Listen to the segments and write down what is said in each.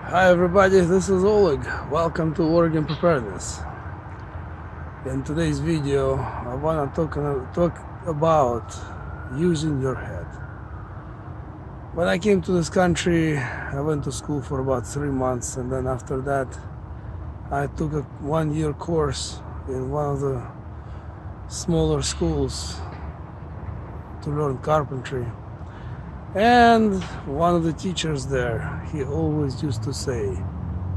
Hi everybody, this is Oleg. Welcome to Oregon Preparedness. In today's video, I want to talk about using your head. When I came to this country, I went to school for about 3 months, and then after that, I took a 1-year course in one of the smaller schools to learn carpentry. And one of the teachers there, he always used to say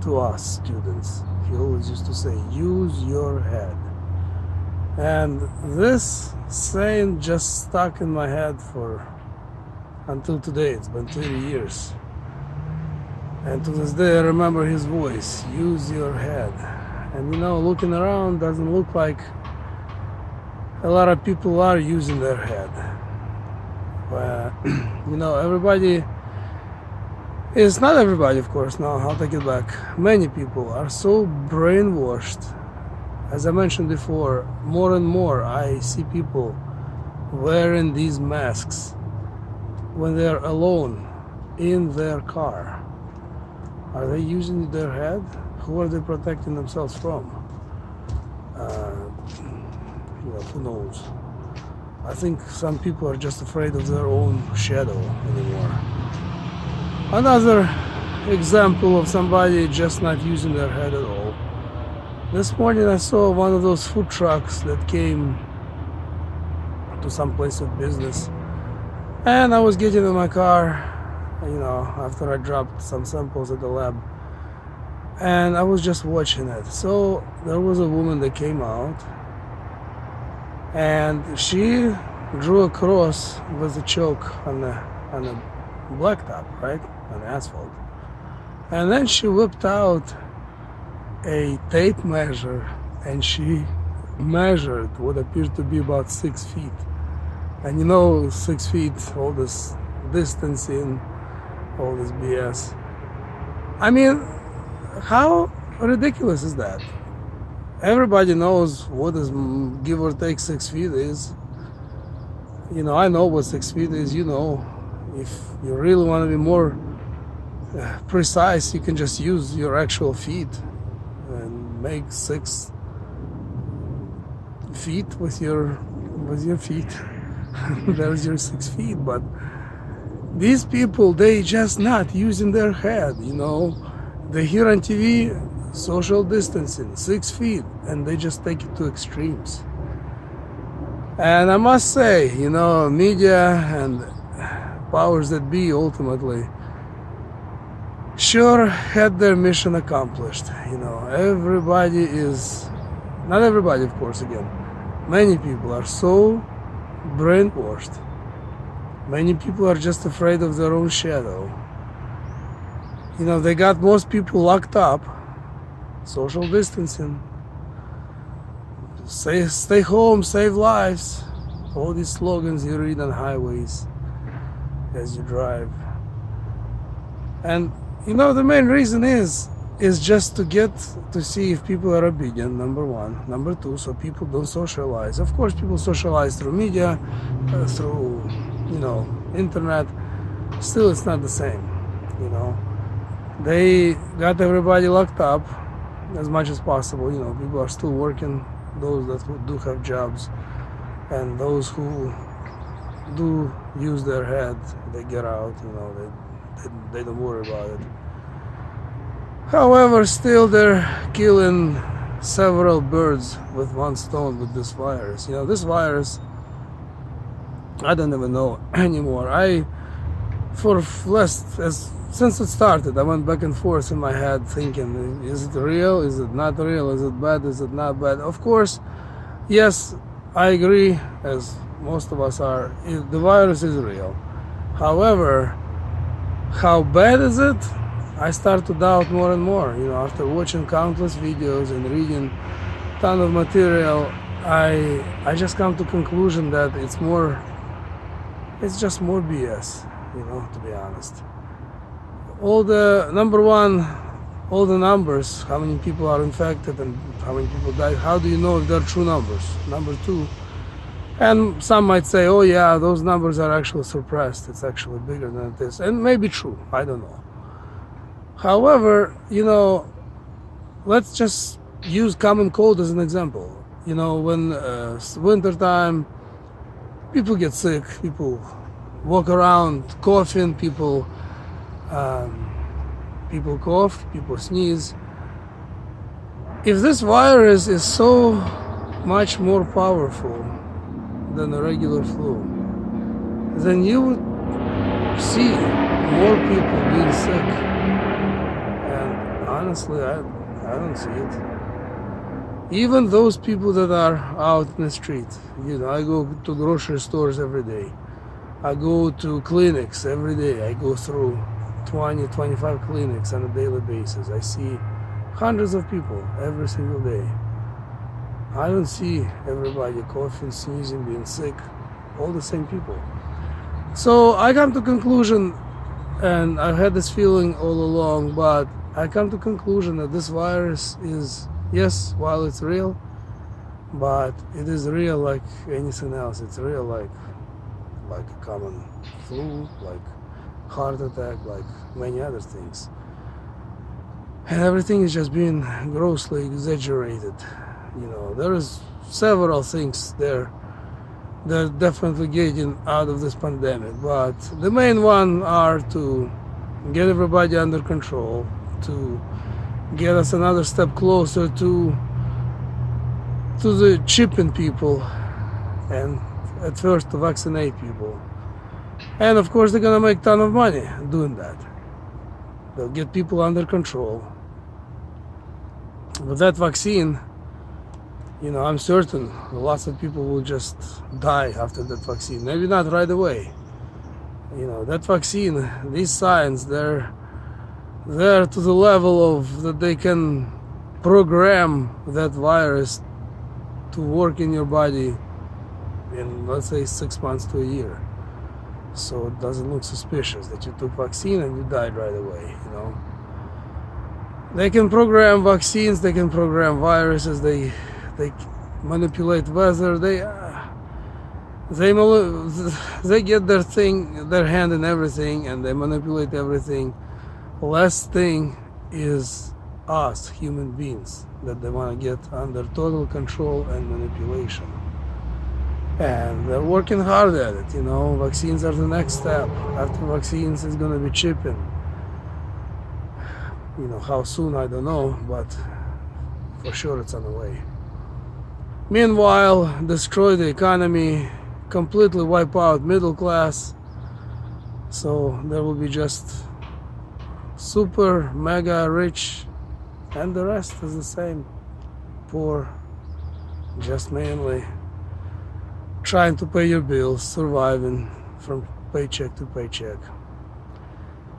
to us students, use your head. And this saying just stuck in my head until today. It's been 30 years. And to this day I remember his voice, use your head. And looking around doesn't look like a lot of people are using their head. Everybody is not everybody, of course. No, I'll take it back. Many people are so brainwashed. As I mentioned before, more and more I see people wearing these masks when they're alone in their car. Are they using their head? Who are they protecting themselves from? Who knows? I think some people are just afraid of their own shadow anymore. Another example of somebody just not using their head at all. This morning I saw one of those food trucks that came to some place of business. And I was getting in my car, after I dropped some samples at the lab. And I was just watching it. So there was a woman that came out, and she drew a cross with a chalk on the blacktop, right, on the asphalt. And then she whipped out a tape measure and she measured what appeared to be about 6 feet. And 6 feet, all this distancing, all this BS. I mean, how ridiculous is that? Everybody knows what is give or take 6 feet is. I know what 6 feet is. If you really want to be more precise, you can just use your actual feet and make 6 feet with your feet. There's your 6 feet. But these people, they just not using their head. They hear on TV social distancing, 6 feet, and they just take it to extremes. And I must say, media and powers that be ultimately sure had their mission accomplished. Everybody is, not everybody, of course, again, many people are so brainwashed. Many people are just afraid of their own shadow. They got most people locked up. Social distancing, stay home, save lives, all these slogans you read on highways as you drive. And the main reason is just to get to see if people are obedient, number one. Number two, so people don't socialize. Of course people socialize through media, through internet. Still it's not the same. They got everybody locked up as much as possible. People are still working, those that do have jobs, and those who do use their head, they get out. They don't worry about it. However, still they're killing several birds with one stone with this virus. This virus, I don't even know anymore. Since it started, I went back and forth in my head thinking, is it real? Is it not real? Is it bad? Is it not bad? Of course, yes, I agree, as most of us are, the virus is real. However, how bad is it? I start to doubt more and more. After watching countless videos and reading a ton of material, I just come to conclusion that it's just more BS, to be honest. All the numbers, how many people are infected and how many people die, how do you know if they're true numbers? Number two, and some might say, oh yeah, those numbers are actually suppressed, it's actually bigger than it is, and maybe true, I don't know. However, let's just use common cold as an example. When it's winter time, people get sick, people walk around coughing, people cough, people sneeze. If this virus is so much more powerful than a regular flu, then you would see more people being sick. And honestly, I don't see it. Even those people that are out in the street, I go to grocery stores every day. I go to clinics every day. I go through 20, 25 clinics on a daily basis. I see hundreds of people every single day. I don't see everybody coughing, sneezing, being sick, all the same people. So I come to conclusion, and I've had this feeling all along, but I come to conclusion that this virus is, yes, while it's real, but it is real like anything else. It's real like a common flu, like heart attack, like many other things. And everything is just being grossly exaggerated. There is several things there that are definitely getting out of this pandemic, but the main one are to get everybody under control, to get us another step closer to the chipping people, and at first to vaccinate people. And of course they're gonna make a ton of money doing that. They'll get people under control. With that vaccine, I'm certain lots of people will just die after that vaccine. Maybe not right away. That vaccine, these signs, they're to the level of that they can program that virus to work in your body in, let's say, 6 months to a year. So it doesn't look suspicious that you took vaccine and you died right away. They can program vaccines, they can program viruses, they manipulate weather, they get their hand in everything, and they manipulate everything. Last thing is us, human beings, that they want to get under total control and manipulation. And they're working hard at it. Vaccines are the next step. After vaccines is going to be chipping. How soon, I don't know, but for sure it's on the way. Meanwhile, destroy the economy, completely wipe out middle class, so there will be just super mega rich, and the rest is the same, poor, just mainly trying to pay your bills, surviving from paycheck to paycheck.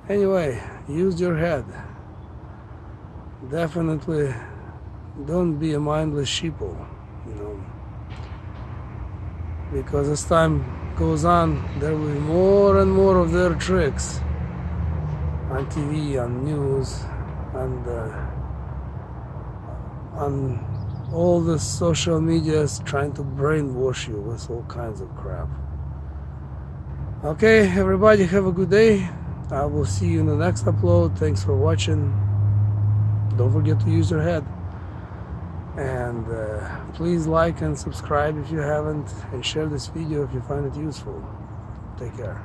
Anyway, use your head. Definitely don't be a mindless sheeple, because as time goes on, there will be more and more of their tricks on TV, on news, and on all the social medias, trying to brainwash you with all kinds of crap. Okay, everybody, have a good day. I will see you in the next upload. Thanks for watching. Don't forget to use your head. And please like and subscribe if you haven't, and share this video if you find it useful. Take care.